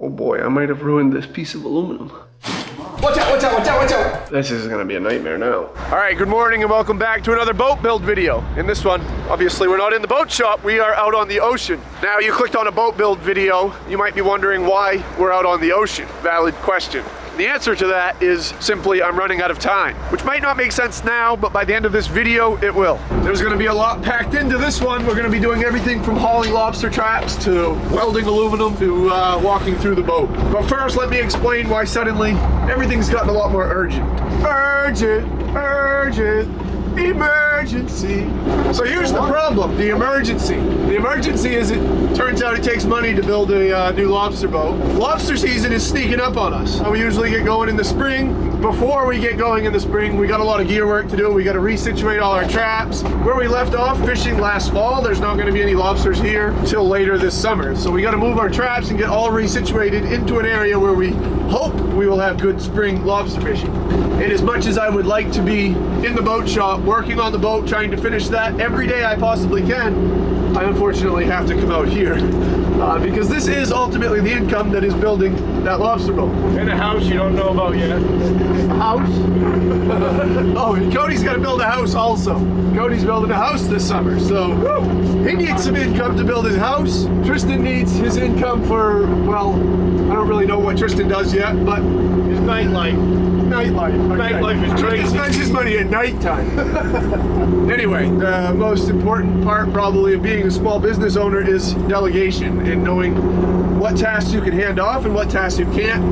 Oh boy, I might have ruined this piece of aluminum. Watch out, watch out, watch out, watch out! This is gonna be a nightmare now. All right, good morning and welcome back to another boat build video. In this one, obviously we're not in the boat shop, we are out on the ocean. Now you clicked on a boat build video, you might be wondering why we're out on the ocean. Valid question. The answer to that is simply I'm running out of time, which might not make sense now, but by the end of this video, it will. There's gonna be a lot packed into this one. We're gonna be doing everything from hauling lobster traps to welding aluminum to walking through the boat. But first, let me explain why suddenly everything's gotten a lot more urgent. Urgent, urgent. Emergency. So here's the problem, the emergency. The emergency is it turns out it takes money to build a new lobster boat. Lobster season is sneaking up on us. We usually get going in the spring. Before we get going in the spring, we got a lot of gear work to do. We got to resituate all our traps. Where we left off fishing last fall, there's not going to be any lobsters here till later this summer. So we got to move our traps and get all resituated into an area where we hope we will have good spring lobster fishing. And as much as I would like to be in the boat shop, working on the boat, trying to finish that every day I possibly can, I unfortunately have to come out here because this is ultimately the income that is building that lobster boat. And a house you don't know about yet. A house? Oh, and Cody's got to build a house also. Cody's building a house this summer, so he needs some income to build his house. Tristan needs his income for, well, I don't really know what Tristan does yet, but His nightlife. nightlife. Okay. Nightlife is Tristan crazy. spends his money at nighttime. Anyway, the most important part probably of being a small business owner is delegation and knowing what tasks you can hand off and what tasks you can't.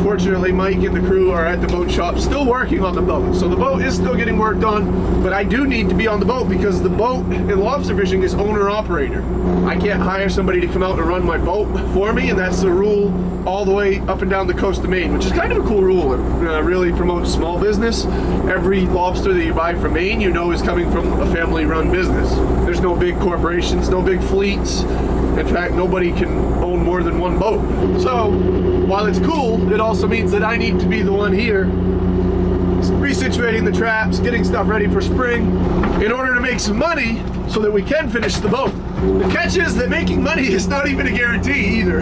Fortunately, Mike and the crew are at the boat shop still working on the boat. So the boat is still getting worked on, but I do need to be on the boat because the boat in lobster fishing is owner-operator. I can't hire somebody to come out and run my boat for me, and that's the rule all the way up and down the coast of Maine, which is kind of a cool rule. It really promotes small business. Every lobster that you buy from Maine, you know is coming from a family-run business. There's no big corporations, no big fleets. In fact, nobody can own more than one boat. So, while it's cool, it also means that I need to be the one here resituating the traps, getting stuff ready for spring in order to make some money so that we can finish the boat. The catch is that making money is not even a guarantee either.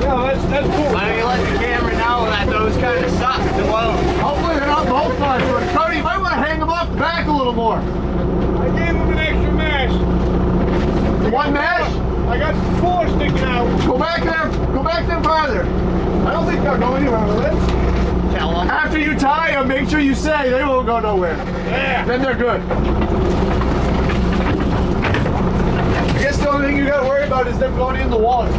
Yeah, that's cool. Why don't you let the camera know that those kind of suck to load? Hopefully they're not both sides. Cody, you might want to hang them off the back a little more. I gave him an extra mesh. One mesh? I got 4 sticking out. Go back there farther. I don't think they'll go anywhere with it. Tell them. After you tie them, make sure you say they won't go nowhere. Yeah. Then they're good. I guess the only thing you gotta worry about is them going in the water.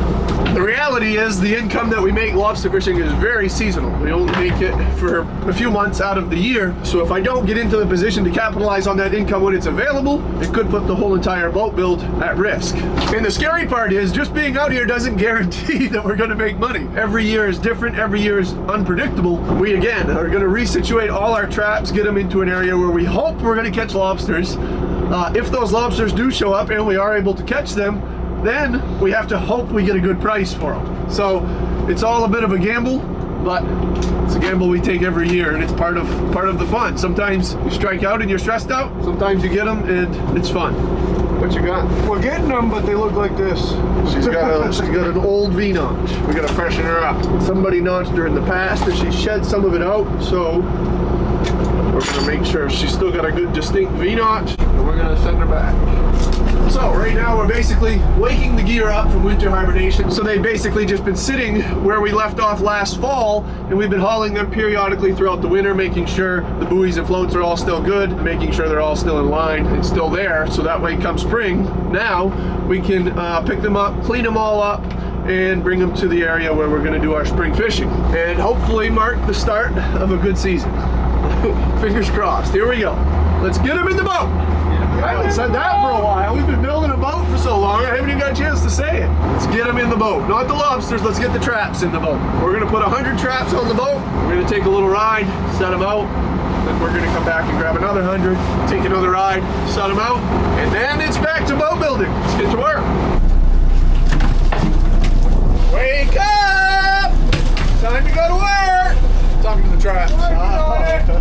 The reality is the income that we make lobster fishing is very seasonal. We only make it for a few months out of the year. So if I don't get into the position to capitalize on that income when it's available, it could put the whole entire boat build at risk. And the scary part is just being out here doesn't guarantee that we're gonna make money. Every year is different, every year is unpredictable. We again are gonna resituate all our traps, get them into an area where we hope we're gonna catch lobsters. If those lobsters do show up and we are able to catch them, then we have to hope we get a good price for them. So it's all a bit of a gamble, but it's a gamble we take every year, and it's part of the fun. Sometimes you strike out and you're stressed out. Sometimes you get them and it's fun. What you got? We're getting them, but they look like this. She's got an old V-notch. We gotta freshen her up. Somebody notched her in the past and she shed some of it out, so we're gonna make sure she's still got a good distinct V-notch, and we're gonna send her back. So right now we're basically waking the gear up from winter hibernation. So they've basically just been sitting where we left off last fall, and we've been hauling them periodically throughout the winter, making sure the buoys and floats are all still good, making sure they're all still in line and still there, so that way come spring, now we can pick them up, clean them all up, and bring them to the area where we're gonna do our spring fishing, and hopefully mark the start of a good season. Fingers crossed. Here we go. Let's get them in the boat. I haven't said that for a while. We've been building a boat for so long, I haven't even got a chance to say it. Let's get them in the boat. Not the lobsters, let's get the traps in the boat. We're gonna put 100 traps on the boat. We're gonna take a little ride, set them out. Then we're gonna come back and grab another 100, take another ride, set them out, and then it's back to boat building. Let's get to work. Wake up! Time to go to work! Talking to the traps.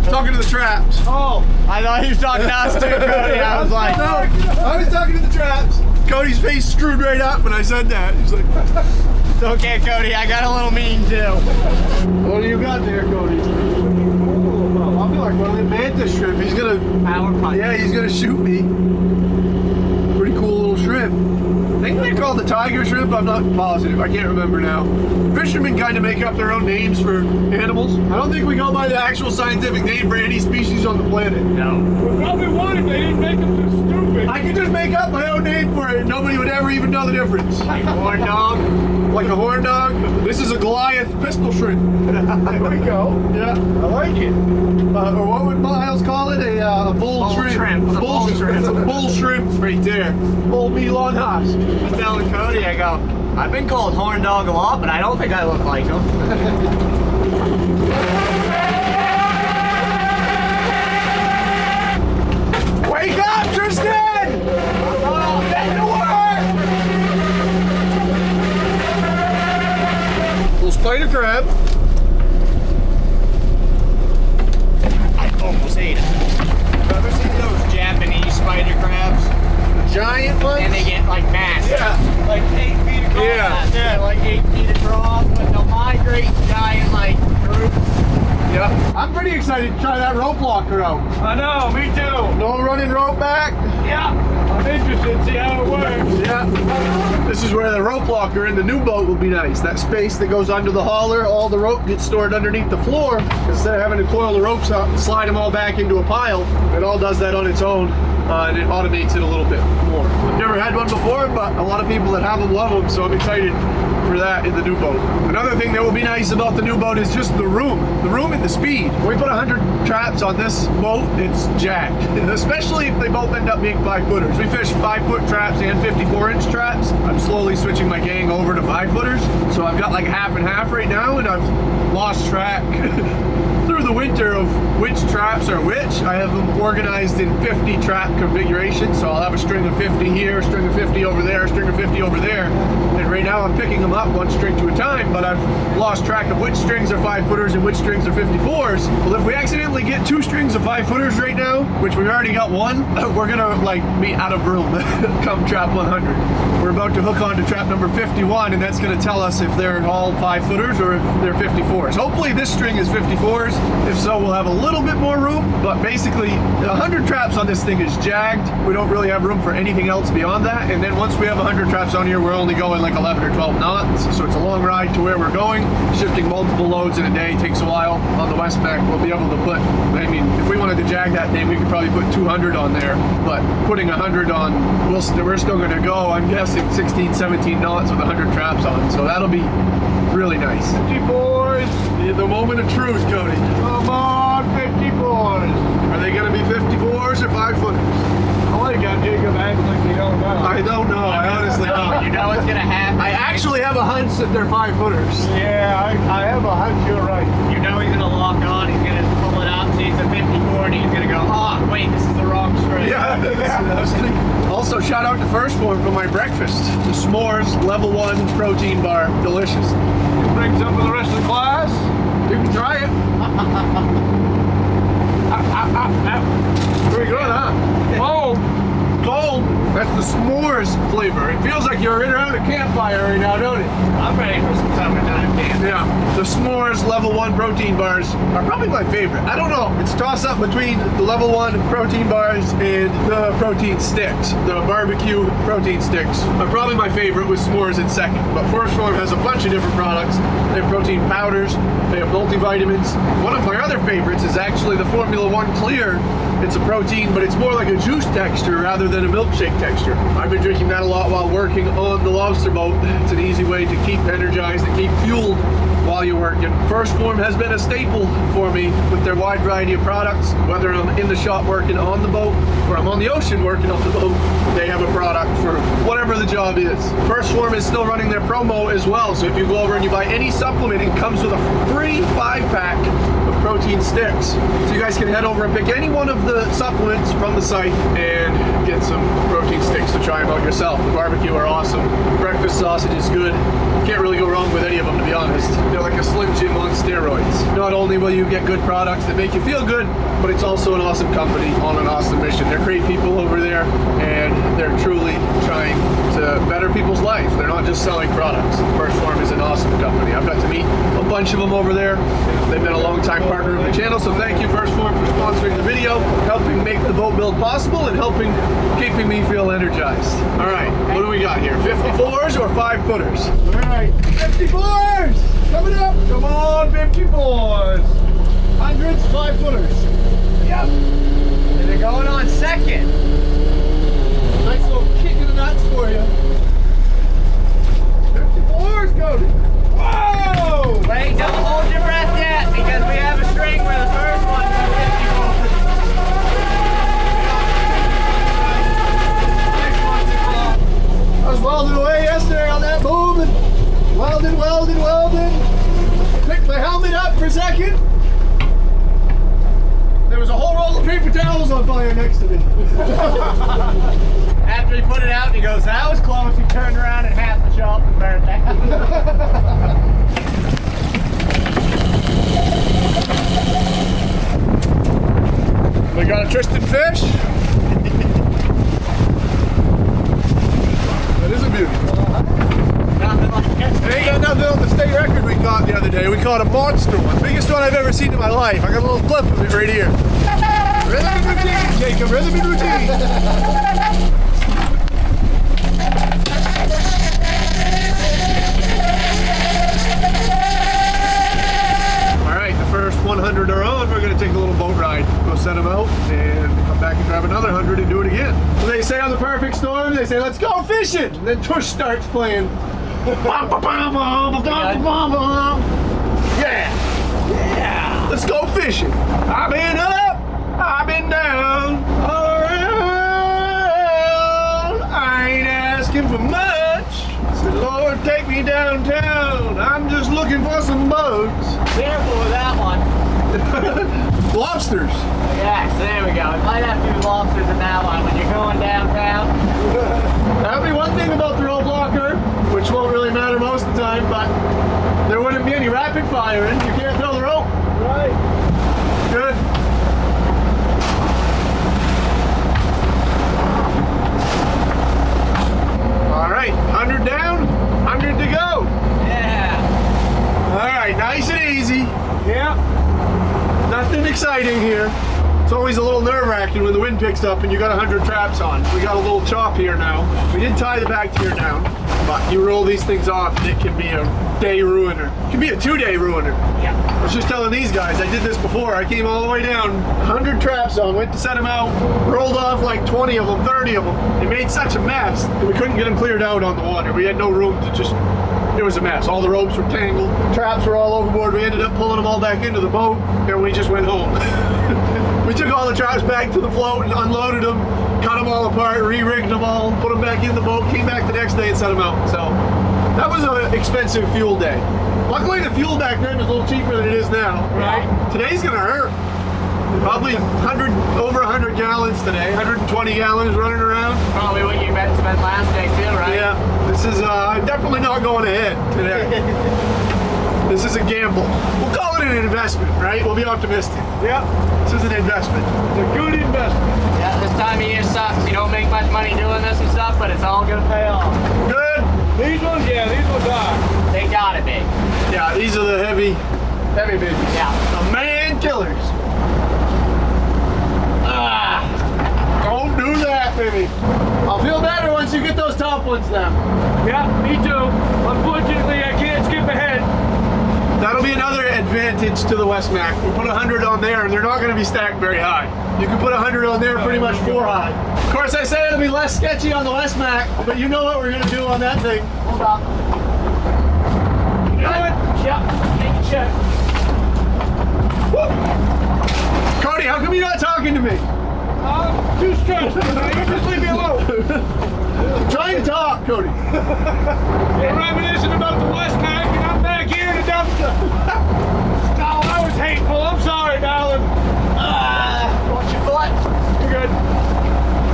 Talking to the traps. Oh, I thought he was talking to us too, Cody. I was like, No, I was talking to the traps. Cody's face screwed right up when I said that. He's like, It's okay, Cody. I got a little mean too. what do you got there, Cody? I feel like one of the mantis shrimp. He's gonna, Power punch. yeah, he's gonna shoot me. Pretty cool little shrimp. I think they're called the tiger shrimp. I'm not positive. I can't remember now. Fishermen kind of make up their own names for animals. I don't think we go by the actual scientific name for any species on the planet. No. We probably wanted, they didn't make them so stupid. I could just make up my own name for it and nobody would ever even know the difference. Like a horn dog. Like a horn dog. This is a Goliath pistol shrimp. There we go. Yeah, I like it. Or what would Miles call it? A bull shrimp. A bull shrimp. A bull shrimp right there. Bull meal on husk. I was telling Cody, I go, I've been called horn dog a lot, but I don't think I look like him. Wake up, Tristan! Oh, get to work! Little spider crab. I almost ate it. Have you ever seen those Japanese spider crabs? Giant ones? And they get like massive. Yeah. Like 8 feet across. Yeah. Yeah, like 8 feet across, but they'll migrate giant like groups. Yeah. I'm pretty excited to try that rope locker out. I know, me too. No running rope back? Yeah. I'm interested to see how it works. Yeah. This is where the rope locker in the new boat will be nice. That space that goes under the hauler, all the rope gets stored underneath the floor. Instead of having to coil the ropes up and slide them all back into a pile, it all does that on its own. And it automates it a little bit more. I've never had one before, but a lot of people that have them love them, so I'm excited for that in the new boat. Another thing that will be nice about the new boat is just the room and the speed. When we put 100 traps on this boat, it's jacked, especially if they both end up being 5-footers. We fish 5-foot traps and 54-inch traps. I'm slowly switching my gang over to 5-footers, so I've got like half and half right now, and I've lost track through the winter of which traps are which. I have them organized in 50 trap configurations, so I'll have a string of 50 here, a string of 50 over there, a string of 50 over there, and right now I'm picking them up one string to a time, but I've lost track of which strings are 5-footers and which strings are 54s. Well, if we accidentally get 2 strings of 5-footers right now, which we've already got one, we're gonna like be out of room come trap 100. We're about to hook on to trap number 51, and that's gonna tell us if they're all 5-footers or if they're 54s. Hopefully this string is 54s. If so, we'll have a little bit more room, but basically 100 traps on this thing is jagged. We don't really have room for anything else beyond that, and then once we have 100 traps on here, we're only going like 11 or 12 knots, so it's a long ride to where we're going. Shifting multiple loads in a day takes a while. On the Wesmac, we'll be able to put, I mean, if we wanted to jag that thing, we could probably put 200 on there, but putting 100 on, we're still gonna go, I'm guessing 16, 17 knots with 100 traps on, so that'll be really nice. 54s. The moment of truth, Cody. Come on, 54s. Are they gonna be 54s or 5-footers? I like how Jacob acts like you don't know. I don't know, I honestly No, don't. you know what's gonna happen. I actually have a hunch that they're 5-footers. Yeah, I have a hunch you're right. You know he's gonna lock on, he's gonna pull it up, see it's a 54, and he's gonna go, oh, wait, this is the wrong string. Yeah, I was kidding. Also, shout out to Phorm for my breakfast. The s'mores level 1 protein bar, delicious. You bring some for the rest of the class? You can try it. Pretty good, huh? Oh, Cold. That's the s'mores flavor. It feels like you're right around a campfire right now, don't it? I'm ready for some summertime camping. Yeah. The s'mores level 1 protein bars are probably my favorite. I don't know. It's a toss up between the level 1 protein bars and the protein sticks. The barbecue protein sticks are probably my favorite, with s'mores in second. But Phorm has a bunch of different products. They have protein powders. They have multivitamins. One of my other favorites is actually the Formula 1 Clear. It's a protein, but it's more like a juice texture rather than a milkshake texture. I've been drinking that a lot while working on the lobster boat. It's an easy way to keep energized and keep fueled while you're working. Phorm has been a staple for me with their wide variety of products. Whether I'm in the shop working on the boat or I'm on the ocean working on the boat, they have a product for whatever the job is. Phorm is still running their promo as well, so if you go over and you buy any supplement, it comes with a free 5-pack of protein sticks. So you guys can head over and pick any one of the supplements from the site and get some protein sticks to try them out yourself. The barbecue are awesome. Breakfast sausage is good. Can't really go wrong with any of them, to be honest. They're like a Slim Jim on steroids. Not only will you get good products that make you feel good, but it's also an awesome company on an awesome mission. They're great people over there, and they're truly trying to better people's lives. They're not just selling products. Phorm is an awesome company. I've got to meet a bunch of them over there. They've been a long-time partner of the channel, so thank you, Phorm, for sponsoring the video, helping make the boat build possible, and keeping me feel energized. All right, what do we got here? 54s or 5-footers? All right, 54s! Coming up! Come on, 54s! 100s, 5-footers. Yep. And they're going on second. Nice little kick in the nuts for you. 54s, Cody. Whoa! Wait, don't hold your breath yet, because we have a string where the first one's a 54. I was welding away yesterday on that boom and welding. Picked my helmet up for a second. There was a whole roll of paper towels on fire next to me. After he put it out, and he goes, that was close. He turned around and half the shop and burned down. We got a Tristan fish. That is a beauty. Nothing like it. It ain't got nothing on the state record we caught the other day. We caught a monster one. Biggest one I've ever seen in my life. I got a little clip of it right here. Rhythm and routine, Jacob. Rhythm and routine. All right, the first 100 are on. We're going to take a little boat ride. Go set them out and come back and grab another 100 and do it again. So they say on the perfect storm, they say, let's go fishing. And then Tush starts playing. Yeah. Yeah. Let's go fishing. I've been up, I've been down, all around. I ain't asking for much. Said, Lord, take me downtown. I'm just looking for some boats. Careful with that one. Lobsters. Yes, there we go. We might have to do lobsters in that one when you're going downtown. That would be one thing about the roll blocker, which won't really matter most of the time, but there wouldn't be any rapid firing. You can't throw the rope. Right. Good. All right, 100 down, 100 to go. Yeah. All right, nice and easy. Yeah. Nothing exciting here. It's always a little nerve-wracking when the wind picks up and you got 100 traps on. We got a little chop here now. We did tie the back tier down, but you roll these things off and it can be a day ruiner. It can be a 2-day ruiner. Yeah. I was just telling these guys, I did this before. I came all the way down, 100 traps on, went to set them out, rolled off like 20 of them, 30 of them. It made such a mess that we couldn't get them cleared out on the water. We had no room to just, it was a mess. All the ropes were tangled, traps were all overboard. We ended up pulling them all back into the boat and we just went home. We took all the traps back to the float and unloaded them, cut them all apart, re-rigged them all, put them back in the boat, came back the next day and set them out. So that was an expensive fuel day. Luckily the fuel back then was a little cheaper than it is now. Right. Today's gonna hurt. Probably over 100 gallons today, 120 gallons running around. Probably what you meant to spend last day too, right? Yeah, this is definitely not going ahead today. This is a gamble. We'll call it an investment, right? We'll be optimistic. Yeah. This is an investment. It's a good investment. Yeah, this time of year sucks. You don't make much money doing this and stuff, but it's all gonna pay off. Good. These ones, yeah, these ones are. They gotta be. Yeah, these are the heavy babies. Yeah. The man killers. Ah. Don't do that, baby. I'll feel better once you get those top ones down. Yeah, me too. Unfortunately, I can't skip ahead. That'll be another advantage to the Wesmac. We put 100 on there and they're not going to be stacked very high. You can put 100 on there pretty much 4 high. Of course, I say it'll be less sketchy on the Wesmac, but you know what we're going to do on that thing. Hold up. You know it? Yep. Take a check. Woo! Cody, how come you're not talking to me? Too stressed. You just leave me alone. I'm trying to talk, Cody. You're reminiscing about the Wesmac, and I'm back here in the dumpster. Oh, that was hateful. I'm sorry, darling. Watch your foot. You're good.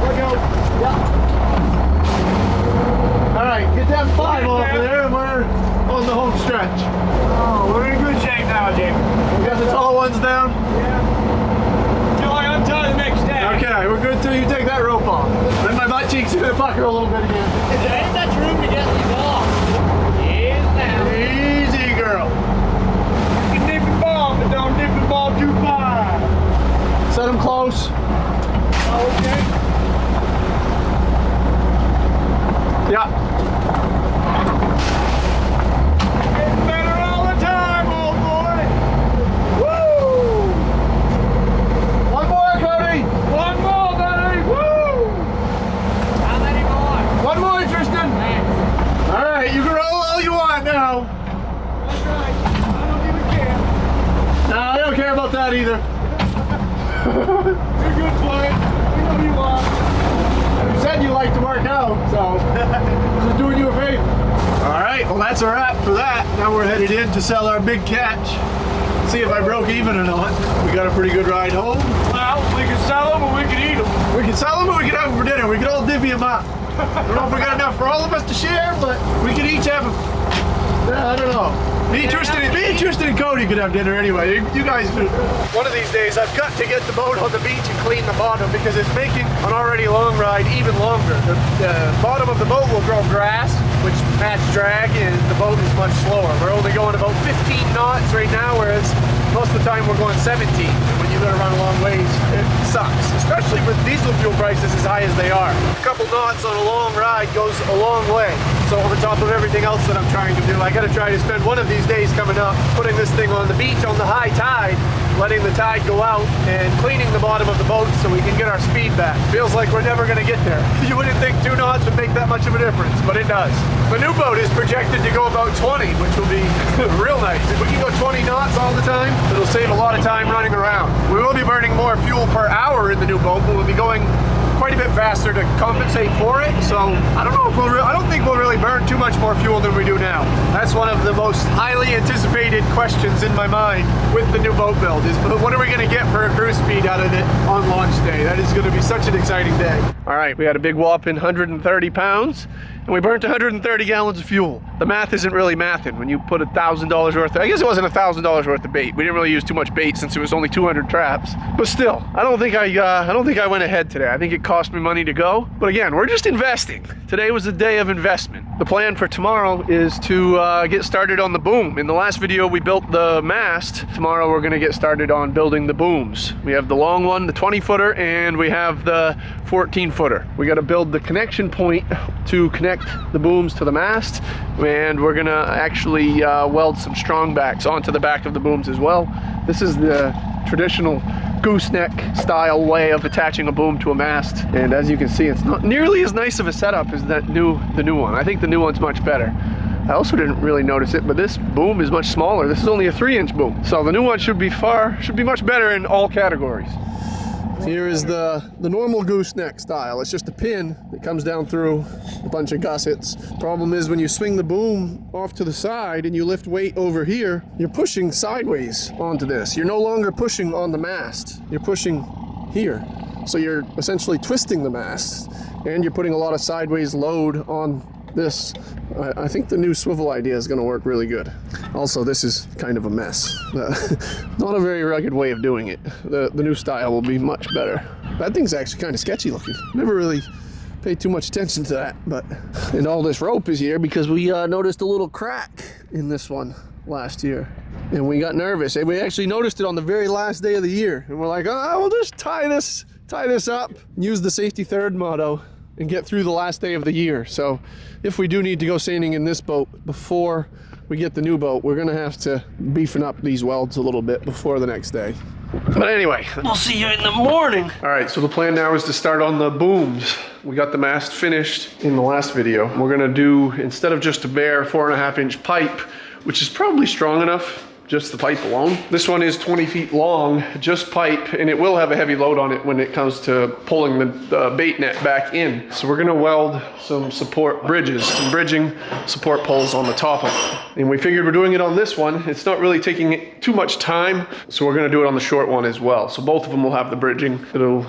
Let go. Yep. All right, get that 5 off of there and we're on the home stretch. Oh, we're in good shape now, Jake. We got the tall ones down? Yeah. Till I untie the next day. Okay, we're good till you take that rope off. Then my butt cheeks into the pucker a little bit again. There ain't much room to get these off. Yes, now. Easy, girl. You can dip the ball, but don't dip the ball too far. Set them close. Okay. Yeah. Getting better all the time, old boy. Woo! One more, Cody. One more, buddy. Woo! How many more? One more, Tristan. Thanks. All right, you can roll all you want now. That's right. I don't even care. No, I don't care about that either. You're a good player. We know you are. You said you like to work out, so just doing you a favor. All right, well that's a wrap for that. Now we're headed in to sell our big catch. See if I broke even or not. We got a pretty good ride home. Well, we can sell them or we can eat them. We can sell them or we can have them for dinner. We can all divvy them up. I don't know if we got enough for all of us to share, but we can each have them. I don't know. Me, Tristan, and Cody could have dinner anyway. You guys could. One of these days, I've got to get the boat on the beach and clean the bottom because it's making an already long ride even longer. The bottom of the boat will grow grass, which match drag, and the boat is much slower. We're only going about 15 knots right now, whereas most of the time we're going 17. And when you gotta run a long ways, it sucks, especially with diesel fuel prices as high as they are. A couple knots on a long ride goes a long way. So on top of everything else that I'm trying to do, I gotta try to spend one of these days coming up, putting this thing on the beach on the high tide, letting the tide go out and cleaning the bottom of the boat so we can get our speed back. Feels like we're never gonna get there. You wouldn't think 2 knots would make that much of a difference, but it does. The new boat is projected to go about 20, which will be real nice. If we can go 20 knots all the time, it'll save a lot of time running around. We will be burning more fuel per hour in the new boat, but we'll be going quite a bit faster to compensate for it. So I don't know if I don't think we'll really burn too much more fuel than we do now. That's one of the most highly anticipated questions in my mind with the new boat build is what are we going to get for a cruise speed out of it on launch day? That is going to be such an exciting day. All right, we had a big whopping 130 pounds and we burnt 130 gallons of fuel. The math isn't really mathing when you put $1,000 worth of, I guess it wasn't $1,000 worth of bait. We didn't really use too much bait since it was only 200 traps, but still, I don't think I went ahead today. I think it cost me money to go, but again, we're just investing. Today was a day of investment. The plan for tomorrow is to get started on the boom. In the last video, we built the mast. Tomorrow, we're gonna get started on building the booms. We have the long one, the 20-footer, and we have the 14-footer. We gotta build the connection point to connect the booms to the mast, and we're gonna actually weld some strong backs onto the back of the booms as well. This is the traditional gooseneck style way of attaching a boom to a mast, and as you can see, it's not nearly as nice of a setup as the new one. I think the new one's much better. I also didn't really notice it, but this boom is much smaller. This is only a 3-inch boom, so the new one should be much better in all categories. Here is the normal gooseneck style. It's just a pin that comes down through a bunch of gussets. Problem is when you swing the boom off to the side and you lift weight over here, you're pushing sideways onto this. You're no longer pushing on the mast. You're pushing here. So you're essentially twisting the mast and you're putting a lot of sideways load on this. I think the new swivel idea is going to work really good. Also, this is kind of a mess. Not a very rugged way of doing it. The new style will be much better. That thing's actually kind of sketchy looking. Never really paid too much attention to that, but and all this rope is here because we noticed a little crack in this one last year, and we got nervous. And we actually noticed it on the very last day of the year, and we're like, oh, we'll just tie this up, use the safety third motto, and get through the last day of the year. So if we do need to go sailing in this boat before we get the new boat, we're gonna have to beefing up these welds a little bit before the next day. But anyway, we'll see you in the morning. All right, so the plan now is to start on the booms. We got the mast finished in the last video. We're gonna do, instead of just a bare 4.5-inch pipe, which is probably strong enough, just the pipe alone. This one is 20 feet long, just pipe, and it will have a heavy load on it when it comes to pulling the bait net back in. So we're gonna weld some support bridges, some bridging support poles on the top of it. And we figured we're doing it on this one. It's not really taking too much time, so we're gonna do it on the short one as well. So both of them will have the bridging. It'll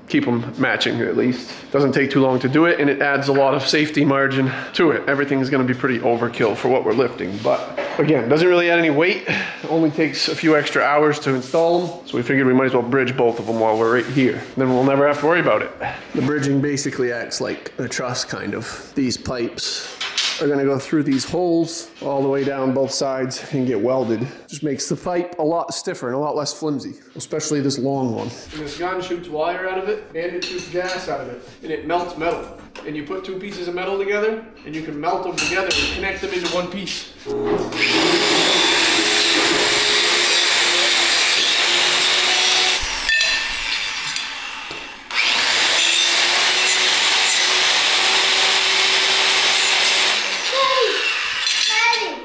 keep them matching at least. Doesn't take too long to do it, and it adds a lot of safety margin to it. Everything's gonna be pretty overkill for what we're lifting, but Again, doesn't really add any weight. It only takes a few extra hours to install them. So we figured we might as well bridge both of them while we're right here. Then we'll never have to worry about it. The bridging basically acts like a truss kind of. These pipes are gonna go through these holes all the way down both sides and get welded. Just makes the pipe a lot stiffer and a lot less flimsy, especially this long one. And this gun shoots wire out of it and it shoots gas out of it, and it melts metal. And you put two pieces of metal together and you can melt them together and connect them into one piece.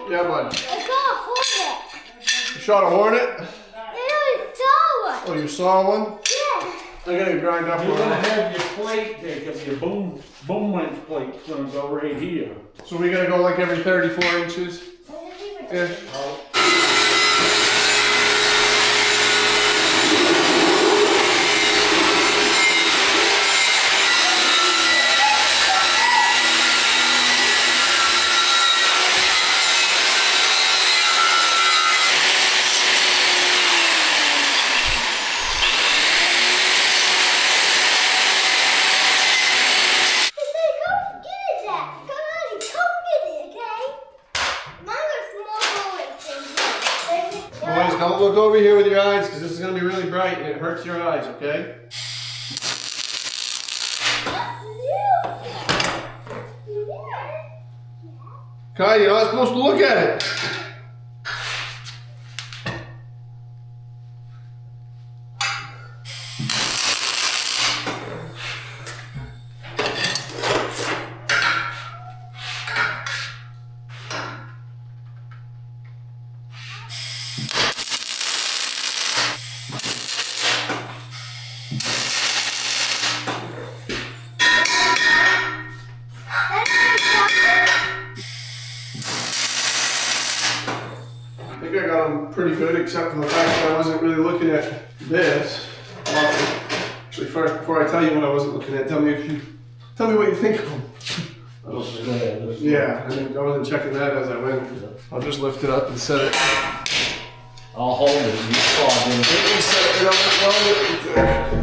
Yeah, bud. I got a hornet. You shot a hornet? I saw one. Oh, you saw one? Yeah. I gotta grind up You're one. gonna have your plate there, your boom length plate's gonna go right here. So we gotta go like every 34 inches. Yeah. Boys, don't look over here with your eyes because this is going to be really bright and it hurts your eyes, okay? Kai, you're not supposed to look at it. I think I got them pretty good, except for the fact that I wasn't really looking at this. Well, actually, first, before I tell you what I wasn't looking at, tell me what you think of them. Yeah, I wasn't checking that as I went. I'll just lift it up and set it. I'll hold it, you slide in. Set it up right there.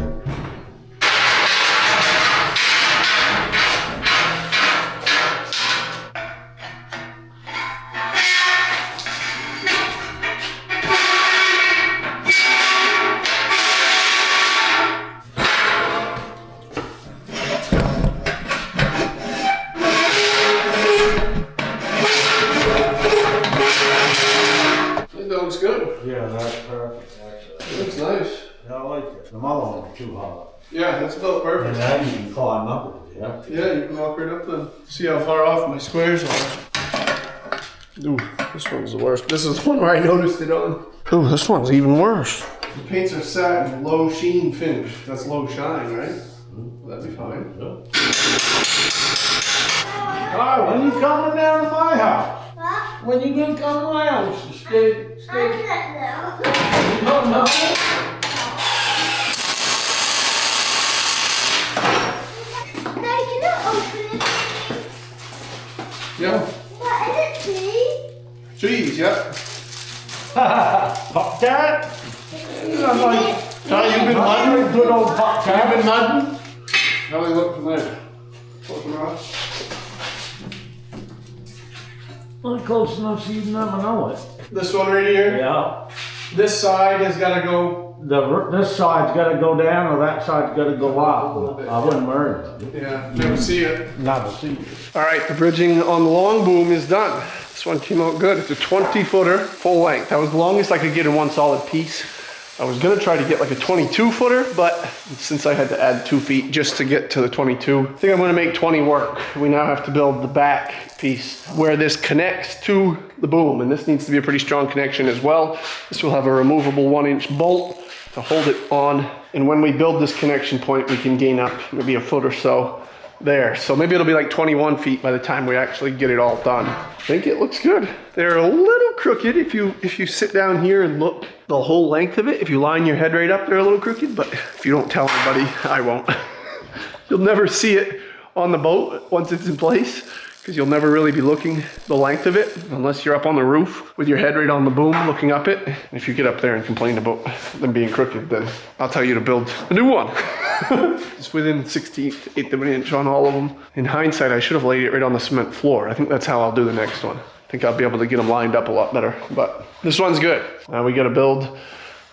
That looks good. Yeah, that's perfect, actually. It looks nice. Yeah, I like it. The other one was too hard. Yeah, that's about And perfect. now you can climb up it, yeah? Yeah, you can walk right up then. See how far off my squares are. Ooh, this one's the worst. This is the one where I noticed it on. Ooh, this one's even worse. The paints are satin, low sheen finish. That's low shine, right? Well, that'd be fine. Alright, when you coming down to my house? What? When you gonna come to my house? Stay. I don't know. You don't know? Daddy, can you open it? Yeah. What is it, please? Cheese, yeah. Pop cat? I'm like, Ty, you've been mudding? good old pop Have cat. you been mudding? How do they look from there? Close enough. Not close enough so you'd never know it. This one right here? Yeah. This side has got to go. This side's gotta go down or that side's gotta go up. bit. I wouldn't worry about it. Yeah, never see it. Never see it. All right, the bridging on the long boom is done. This one came out good. It's a 20-footer full length. That was the longest I could get in one solid piece. I was gonna try to get like a 22-footer, but since I had to add 2 feet just to get to the 22, I think I'm gonna make 20 work. We now have to build the back piece where this connects to the boom, and this needs to be a pretty strong connection as well. This will have a removable 1-inch bolt to hold it on, and when we build this connection point, we can gain up maybe a foot or so there. So maybe it'll be like 21 feet by the time we actually get it all done. I think it looks good. They're a little crooked if you sit down here and look the whole length of it. If you line your head right up, they're a little crooked, but if you don't tell anybody, I won't. You'll never see it on the boat once it's in place, because you'll never really be looking the length of it unless you're up on the roof with your head right on the boom looking up it. And if you get up there and complain about them being crooked, then I'll tell you to build a new one. It's within 1/16 of an inch on all of them. In hindsight, I should have laid it right on the cement floor. I think that's how I'll do the next one. I think I'll be able to get them lined up a lot better, but this one's good. Now we got to build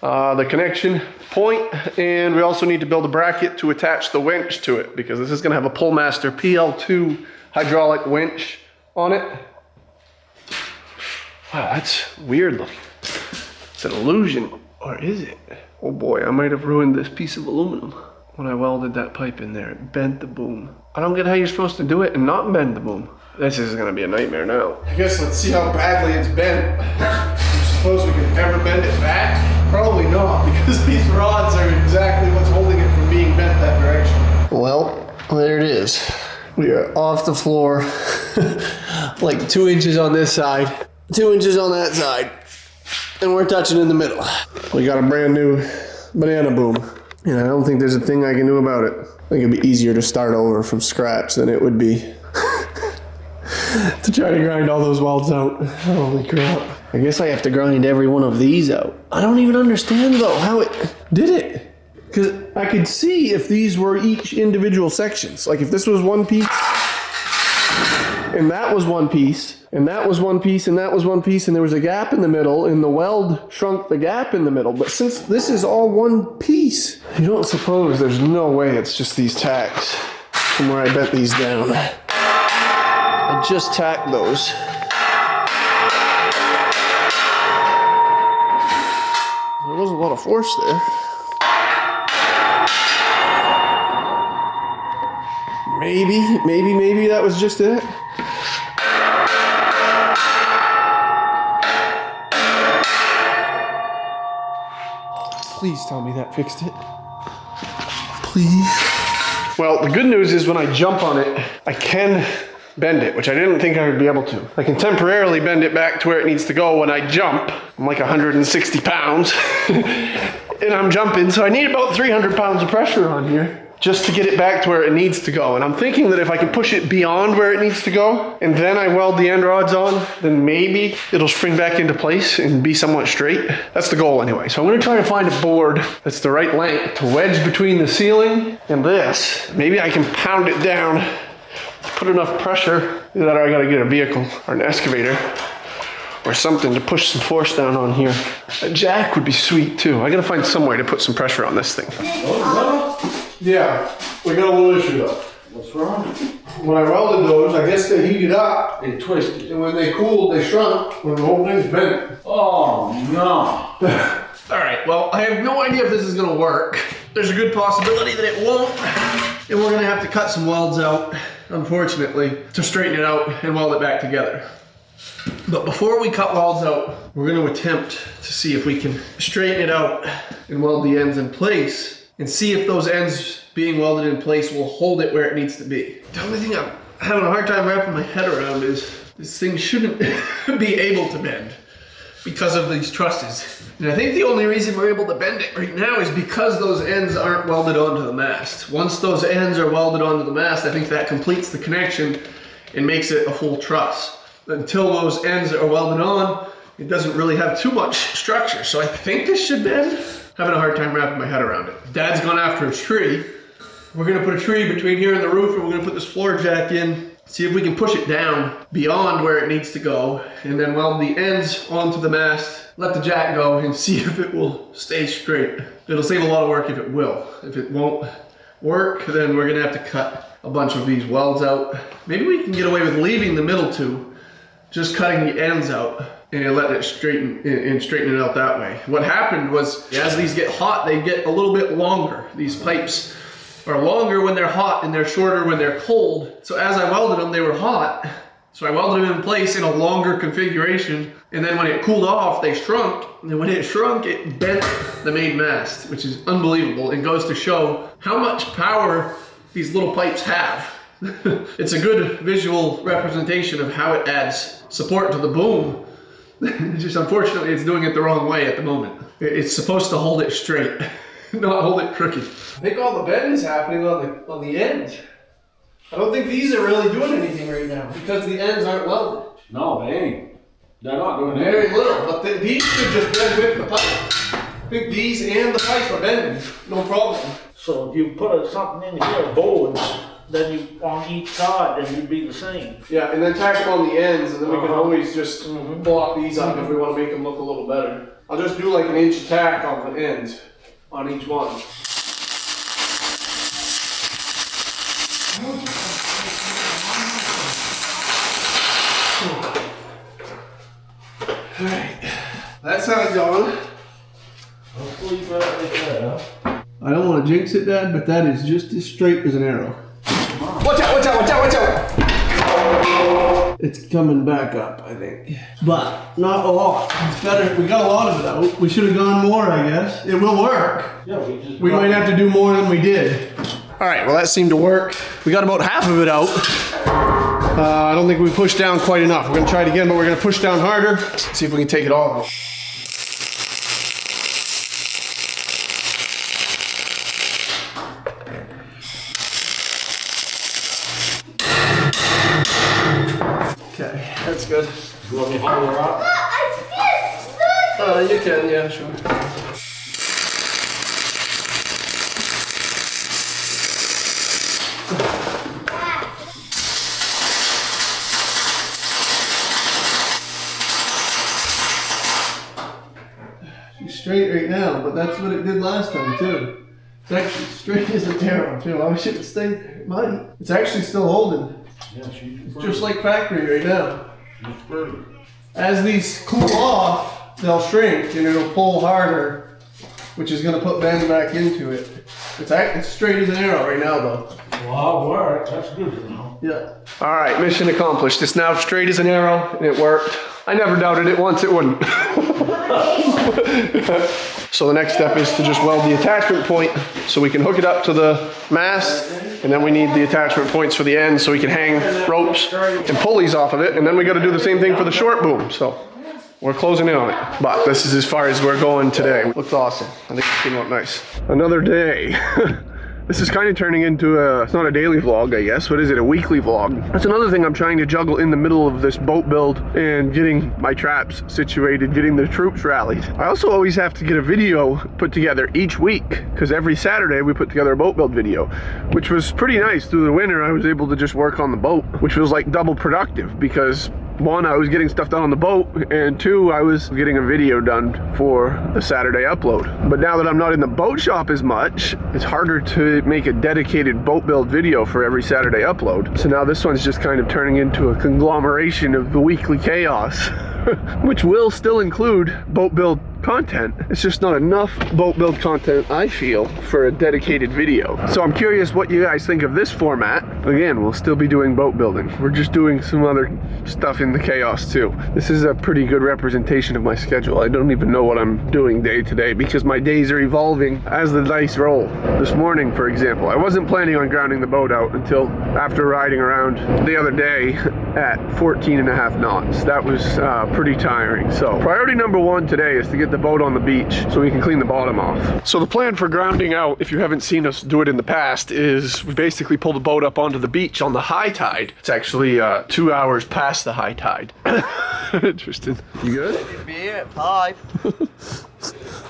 the connection point, and we also need to build a bracket to attach the winch to it, because this is going to have a Pullmaster PL2 hydraulic winch on it. Wow, that's weird looking. It's an illusion, or is it? Oh boy, I might have ruined this piece of aluminum. When I welded that pipe in there, it bent the boom. I don't get how you're supposed to do it and not bend the boom. This is gonna be a nightmare now. I guess let's see how badly it's bent. You suppose we can ever bend it back? Probably not, because these rods are exactly what's holding it from being bent that direction. Well, there it is. We are off the floor, like 2 inches on this side, 2 inches on that side, and we're touching in the middle. We got a brand new banana boom. And I don't think there's a thing I can do about it. I think it'd be easier to start over from scratch than it would be to try to grind all those welds out. Holy crap. I guess I have to grind every one of these out. I don't even understand though how it did it. Because I could see if these were each individual sections. Like if this was one piece, and that was one piece, and that was one piece, and that was one piece, and there was a gap in the middle, and the weld shrunk the gap in the middle. But since this is all one piece, you don't suppose there's no way it's just these tacks from where I bent these down. I just tacked those. There wasn't a lot of force there. Maybe that was just it. Please tell me that fixed it. Please. Well, the good news is when I jump on it, I can bend it, which I didn't think I would be able to. I can temporarily bend it back to where it needs to go when I jump. I'm like 160 pounds and I'm jumping, so I need about 300 pounds of pressure on here just to get it back to where it needs to go. And I'm thinking that if I can push it beyond where it needs to go, and then I weld the end rods on, then maybe it'll spring back into place and be somewhat straight. That's the goal anyway. So I'm gonna try to find a board that's the right length to wedge between the ceiling and this. Maybe I can pound it down, put enough pressure that I gotta get a vehicle or an excavator or something to push some force down on here. A jack would be sweet too. I gotta find some way to put some pressure on this thing. Yeah, we got a little issue though. What's wrong? When I welded those, I guess they heated up, They twisted. and when they cooled, they shrunk, when the whole thing's bent. Oh, no. All right, well, I have no idea if this is gonna work. There's a good possibility that it won't, and we're gonna have to cut some welds out, unfortunately, to straighten it out and weld it back together. But before we cut welds out, we're gonna attempt to see if we can straighten it out and weld the ends in place, and see if those ends being welded in place will hold it where it needs to be. The only thing I'm having a hard time wrapping my head around is this thing shouldn't be able to bend because of these trusses. And I think the only reason we're able to bend it right now is because those ends aren't welded onto the mast. Once those ends are welded onto the mast, I think that completes the connection and makes it a full truss. Until those ends are welded on, it doesn't really have too much structure. So I think this should bend. Having a hard time wrapping my head around it. Dad's gone after a tree. We're gonna put a tree between here and the roof, and we're gonna put this floor jack in, see if we can push it down beyond where it needs to go, and then weld the ends onto the mast, let the jack go, and see if it will stay straight. It'll save a lot of work if it will. If it won't work, then we're gonna have to cut a bunch of these welds out. Maybe we can get away with leaving the middle two, just cutting the ends out and letting it straighten it out that way. What happened was, as these get hot, they get a little bit longer. These pipes are longer when they're hot and they're shorter when they're cold. So as I welded them, they were hot. So I welded them in place in a longer configuration. And then when it cooled off, they shrunk. And then when it shrunk, it bent the main mast, which is unbelievable. It goes to show how much power these little pipes have. It's a good visual representation of how it adds support to the boom. Just unfortunately, it's doing it the wrong way at the moment. It's supposed to hold it straight, not hold it crooked. I think all the bend is happening on the ends. I don't think these are really doing anything right now because the ends aren't welded. No, they ain't. They're not doing Very anything. little, but these should just bend with the pipe. I think these and the pipe are bending, no problem. So if you put something in here, boards, then you, on each side, then you'd be the same. Yeah, and then tack them on the ends, and then we can always just block these up if we want to make them look a little better. I'll just do like an inch of tack on the ends, on each one. Alright, that's how it's going. Hopefully you got it right there. I don't want to jinx it, Dad, but that is just as straight as an arrow. Watch out, watch out, watch out, watch out! It's coming back up, I think. But not a lot. It's better. We got a lot of it out. We should have gone more, I guess. It will work. Yeah, We might have to do more than we did. Alright, well that seemed to work. We got about half of it out. I don't think we pushed down quite enough. We're going to try it again, but we're going to push down harder. See if we can take it all out. Okay, that's good. You want me to hold her up? You can, yeah, sure. She's straight right now, but that's what it did last time too. It's actually straight as an arrow too. I should have stayed mine. It's actually still holding. Yeah, she's Just like factory right now. pretty. As these cool off, they'll shrink and it'll pull harder, which is gonna put bend back into it. It's straight as an arrow right now though. Well, that worked. That's good to know. Yeah. All right, mission accomplished. It's now straight as an arrow and it worked. I never doubted it once it wouldn't. So the next step is to just weld the attachment point so we can hook it up to the mast, and then we need the attachment points for the ends so we can hang ropes and pulleys off of it, and then we got to do the same thing for the short boom. So we're closing in on it, but this is as far as we're going today. Looks awesome. I think it's gonna look nice. Another day. This is kind of turning into it's not a daily vlog, I guess. What is it, a weekly vlog? That's another thing I'm trying to juggle in the middle of this boat build and getting my traps situated, getting the troops rallied. I also always have to get a video put together each week, because every Saturday we put together a boat build video, which was pretty nice. Through the winter, I was able to just work on the boat, which was like double productive because one, I was getting stuff done on the boat, and two, I was getting a video done for the Saturday upload. But now that I'm not in the boat shop as much, it's harder to make a dedicated boat build video for every Saturday upload. So now this one's just kind of turning into a conglomeration of the weekly chaos, which will still include boat build content. It's just not enough boat build content, I feel, for a dedicated video. So I'm curious what you guys think of this format. Again, we'll still be doing boat building. We're just doing some other stuff in the chaos too. This is a pretty good representation of my schedule. I don't even know what I'm doing day to day because my days are evolving as the dice roll. This morning, for example, I wasn't planning on grounding the boat out until after riding around the other day at 14.5 knots. That was pretty tiring. So priority number one today is to get the boat on the beach so we can clean the bottom off. So the plan for grounding out, if you haven't seen us do it in the past, is we basically pull the boat up onto the beach on the high tide. It's actually 2 hours past the high tide. Interesting. You good? Be at 5.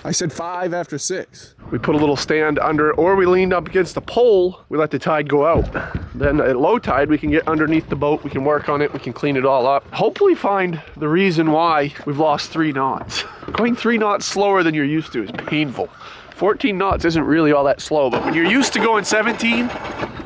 I said 5 after 6. We put a little stand under, or we leaned up against the pole. We let the tide go out. Then at low tide, we can get underneath the boat. We can work on it. We can clean it all up. Hopefully find the reason why we've lost 3 knots. Going 3 knots slower than you're used to is painful. 14 knots isn't really all that slow, but when you're used to going 17,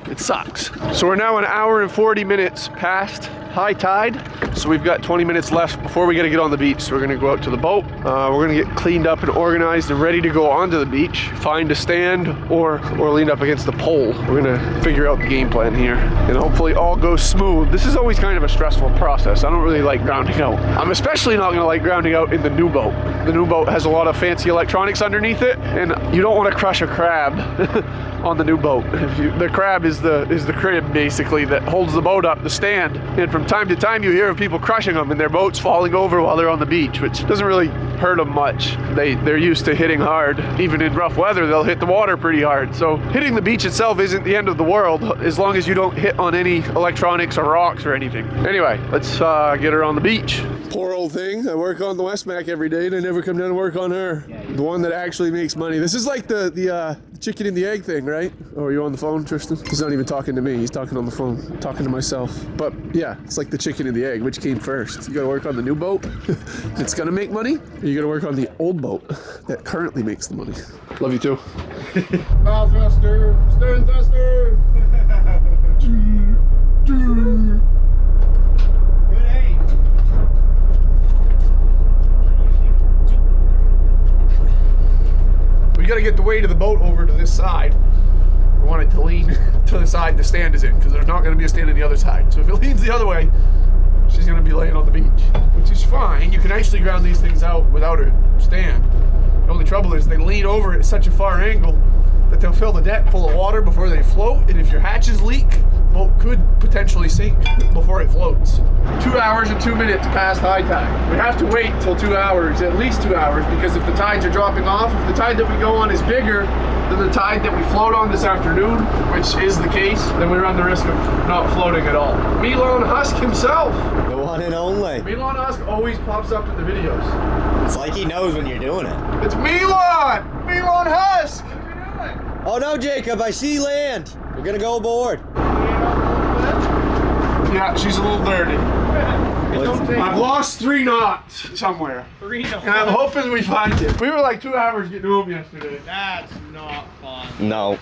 it sucks. So we're now an hour and 40 minutes past high tide. So we've got 20 minutes left before we gotta get on the beach. So we're gonna go out to the boat. We're gonna get cleaned up and organized and ready to go onto the beach, find a stand or lean up against the pole. We're gonna figure out the game plan here and hopefully all goes smooth. This is always kind of a stressful process. I don't really like grounding out. I'm especially not gonna like grounding out in the new boat. The new boat has a lot of fancy electronics underneath it and you don't wanna crush a crab on the new boat. The crab is the crib basically that holds the boat up, the stand. And from time to time you hear of people crushing them and their boats falling over while they're on the beach, which doesn't really hurt them much. They're used to hitting hard. Even in rough weather, they'll hit the water pretty hard. So hitting the beach itself isn't the end of the world as long as you don't hit on any electronics or rocks or anything. Anyway, let's get her on the beach. Poor old thing. I work on the Wesmac every day and I never come down to work on her. The one that actually makes money. This is like the chicken and the egg thing, right? Oh, are you on the phone, Tristan? He's not even talking to me. He's talking on the phone, talking to myself. But yeah, it's like the chicken and the egg. Which came first? You gotta work on the new boat that's gonna make money, or you gotta work on the old boat that currently makes the money. Love you too. Bow thruster, stern thruster. Good aim. We gotta get the weight of the boat over to this side. We want it to lean to the side the stand is in, because there's not gonna be a stand on the other side. So if it leans the other way, she's gonna be laying on the beach, which is fine. You can actually ground these things out without a stand. The only trouble is they lean over at such a far angle that they'll fill the deck full of water before they float, and if your hatches leak, the boat could potentially sink before it floats. 2 hours and 2 minutes past high tide. We have to wait until 2 hours, at least 2 hours, because if the tides are dropping off, if the tide that we go on is bigger than the tide that we float on this afternoon, which is the case, then we run the risk of not floating at all. Milan Husk himself. The one and only. Milan Husk always pops up in the videos. It's like he knows when you're doing it. It's Milan! Milan Husk! Oh no, Jacob, I see land. We're gonna go aboard. Yeah, she's a little dirty. I've lost 3 knots somewhere. 3 knots. And I'm hoping we find it. We were like 2 hours getting home yesterday. That's not fun. No.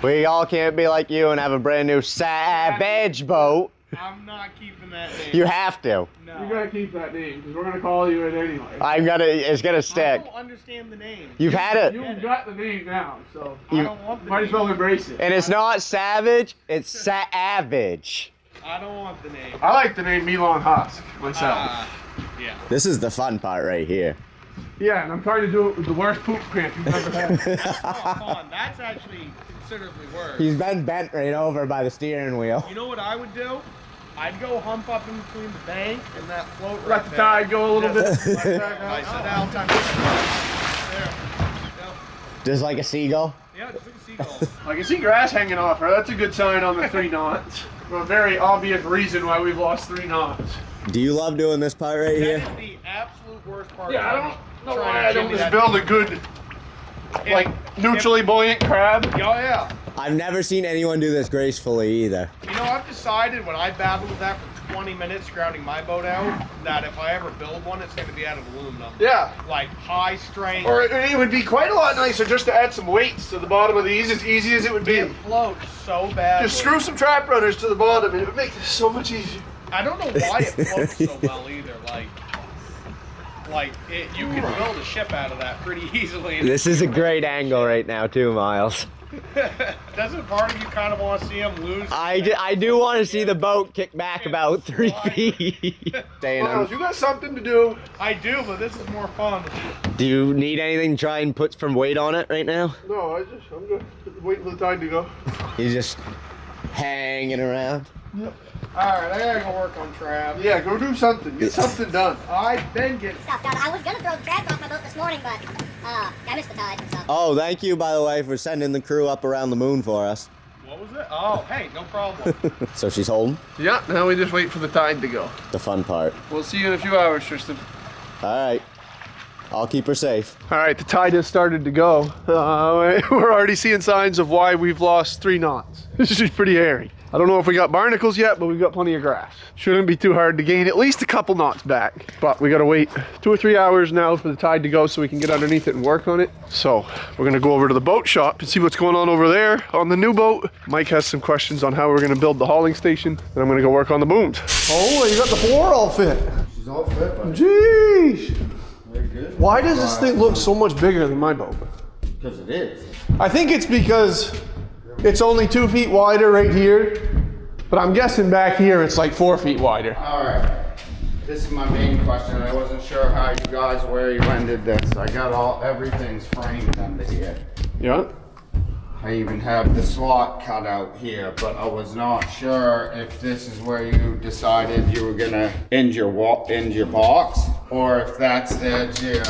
We all can't be like you and have a brand new Savage boat. I'm not keeping that name. You have to. No. You gotta keep that name, because we're gonna call you it anyway. It's gonna I stick. don't understand the name. You've had it. You've got the name now, so I don't want the might name. as well embrace it. And it's not Savage, it's Savage. I don't want the name. I like the name Milan Husk myself. Yeah. This is the fun part right here. Yeah, and I'm trying to do it with the worst poop cramp you've ever had. That's not fun. That's actually considerably worse. He's been bent right over by the steering wheel. You know what I would do? I'd go hump up in between the bank and that float right Let the there. tide go a little bit. Nice sit down time. There. Just like a seagull. Yeah, just like a seagull. I can see grass hanging off her. That's a good sign on the 3 knots. A very obvious reason why we've lost 3 knots. Do you love doing this part right here? That is the absolute worst part. Yeah, I don't know Trying why to I don't jimmy just that- build a good, like, neutrally buoyant crab. Oh yeah. I've never seen anyone do this gracefully either. You know, I've decided when I battled with that for 20 minutes grounding my boat out, that if I ever build one, it's going to be out of aluminum. Yeah. Like high strength. Or it would be quite a lot nicer just to add some weights to the bottom of these, as easy as it would be. It floats so bad. Just screw some trap runners to the bottom and it would make this so much easier. I don't know why it floats so well either. You can build a ship out of that pretty easily. This is a great angle right now too, Miles. Doesn't part of you kind of want to see him lose? I do want to see the boat kick back about 3 feet. Staying on. Miles, you got something to do. I do, but this is more fun. Do you need anything to try and put some weight on it right now? No, I'm just waiting for the tide to go. He's just hanging around. Yep. Alright, I gotta go work on Trav. Yeah, go do something. Get something done. I've been getting. Stuff done. I was gonna throw the traps off my boat this morning, but I missed the tide. So. Oh, thank you, by the way, for sending the crew up around the moon for us. What was it? Oh, hey, no problem. So she's holding? Yeah, now we just wait for the tide to go. The fun part. We'll see you in a few hours, Tristan. All right. I'll keep her safe. All right, the tide has started to go. We're already seeing signs of why we've lost 3 knots. This is pretty hairy. I don't know if we got barnacles yet, but we've got plenty of grass. Shouldn't be too hard to gain at least a couple knots back. But we gotta wait 2 or 3 hours now for the tide to go so we can get underneath it and work on it. So we're gonna go over to the boat shop and see what's going on over there on the new boat. Mike has some questions on how we're gonna build the hauling station, and I'm gonna go work on the booms. Oh, you got the floor all fit. She's all fit, buddy. Jeez. Very good. Why does this thing look so much bigger than my boat? Because it is. I think it's because it's only 2 feet wider right here, but I'm guessing back here it's like 4 feet wider. All right, this is my main question. I wasn't sure how you guys, where you rented this. I got everything's framed under here. Yeah. I even have the slot cut out here, but I was not sure if this is where you decided you were gonna end your box, or if that's the edge here.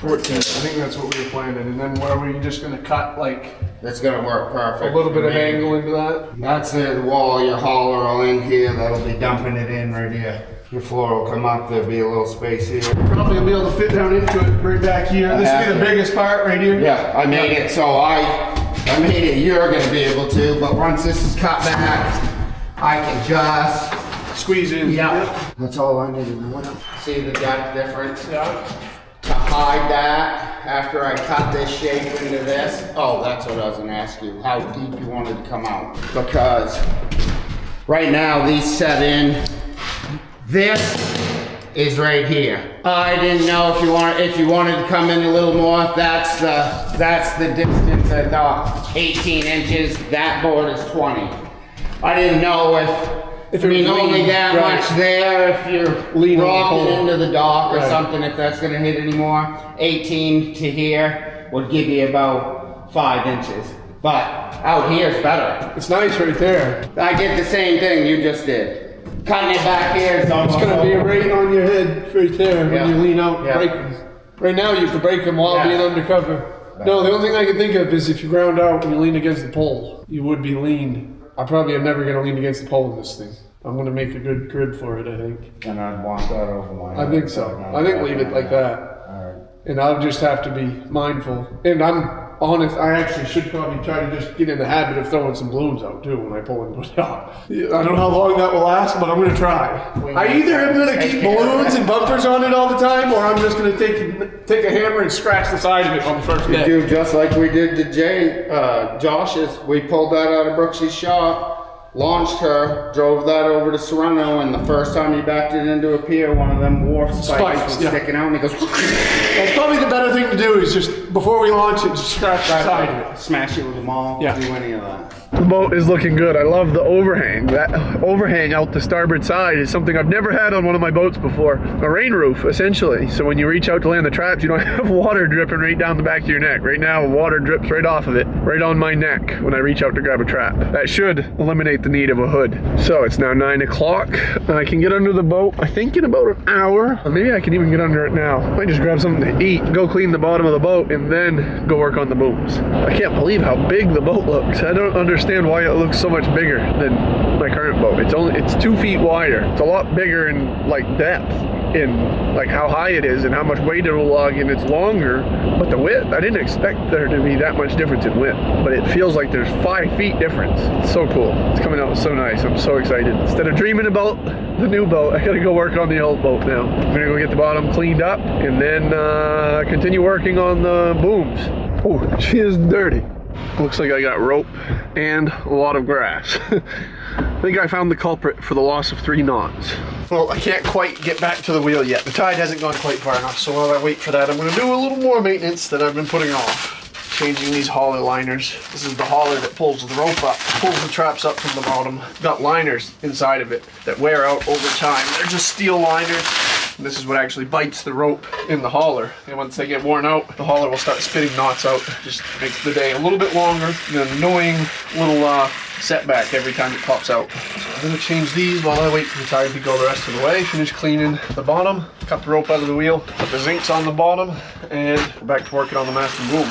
14. I think that's what we were planning. And then what are we just gonna cut, like That's gonna work perfect. a little bit for of me. angle into that? That's the wall, your hauler will in here, that'll be dumping it in right here. Your floor will come up, there'll be a little space here. Probably gonna be able to fit down into it right back here. This will be the biggest part right here. Yeah, I made it so I made it, you're gonna be able to, but once this is cut back, I can just Squeeze in. Yeah, that's all I need to know. See the depth difference? Yeah. To hide that, after I cut this shape into this, oh, that's what I was gonna ask you, how deep you wanted to come out. Because right now, these set in, this is right here. I didn't know if you wanted to come in a little more, that's the distance I thought, 18 inches, that board is 20. I didn't know if I mean, only that much there, if you're rocking into the dock or something, if that's gonna hit anymore. 18 to here would give you about 5 inches. But out here is better. It's nice right there. I get the same thing you just did. Cutting it back here is almost It's gonna be right on your head right there when you lean out and Yeah. break them. Right now you have to break them while Yeah. being undercover. No, the only thing I can think of is if you ground out and you lean against the pole, you would be leaned. I probably am never gonna lean against the pole in this thing. I'm gonna make a good grid for it, I think. And I'd want that over my I think so. I think leave it like that. Alright. And I'll just have to be mindful. And I'm honest, I actually should probably try to just get in the habit of throwing some blooms out too when I pull into a dock. I don't know how long that will last, but I'm gonna try. I either am gonna keep balloons and bumpers on it all the time, or I'm just gonna take a hammer and scratch the side of it on the first day. Do just like we did to Josh's. We pulled that out of Brooksy's shop, launched her, drove that over to Serrano, and the first time he backed it into a pier, one of them wharf spikes was sticking out, and he goes. That's probably the better thing to do is just, before we launch it, just scratch the side of it. Smash it with a maul, Yeah. do any of that. The boat is looking good. I love the overhang. That overhang out the starboard side is something I've never had on one of my boats before. A rain roof, essentially. So when you reach out to land the traps, you don't have water dripping right down the back of your neck. Right now, water drips right off of it, right on my neck when I reach out to grab a trap. That should eliminate the need of a hood. So it's now 9 o'clock. I can get under the boat, I think in about an hour. Or maybe I can even get under it now. I might just grab something to eat, go clean the bottom of the boat, and then go work on the booms. I can't believe how big the boat looks. I don't understand why it looks so much bigger than my current boat. It's 2 feet wider. It's a lot bigger in like depth, in like how high it is and how much weight it will lug, and it's longer. But the width, I didn't expect there to be that much difference in width. But it feels like there's 5 feet difference. It's so cool. It's coming out so nice. I'm so excited. Instead of dreaming about the new boat, I gotta go work on the old boat now. I'm gonna go get the bottom cleaned up and then continue working on the booms. Oh, she is dirty. Looks like I got rope and a lot of grass. I think I found the culprit for the loss of 3 knots. Well, I can't quite get back to the wheel yet. The tide hasn't gone quite far enough, so while I wait for that, I'm going to do a little more maintenance that I've been putting off. Changing these hauler liners. This is the hauler that pulls the rope up, pulls the traps up from the bottom. Got liners inside of it that wear out over time. They're just steel liners. And this is what actually bites the rope in the hauler. And once they get worn out, the hauler will start spitting knots out. Just makes the day a little bit longer. An annoying little setback every time it pops out. So I'm gonna change these while I wait for the tide to go the rest of the way. Finish cleaning the bottom, cut the rope out of the wheel, put the zincs on the bottom, and go back to working on the mast and boom.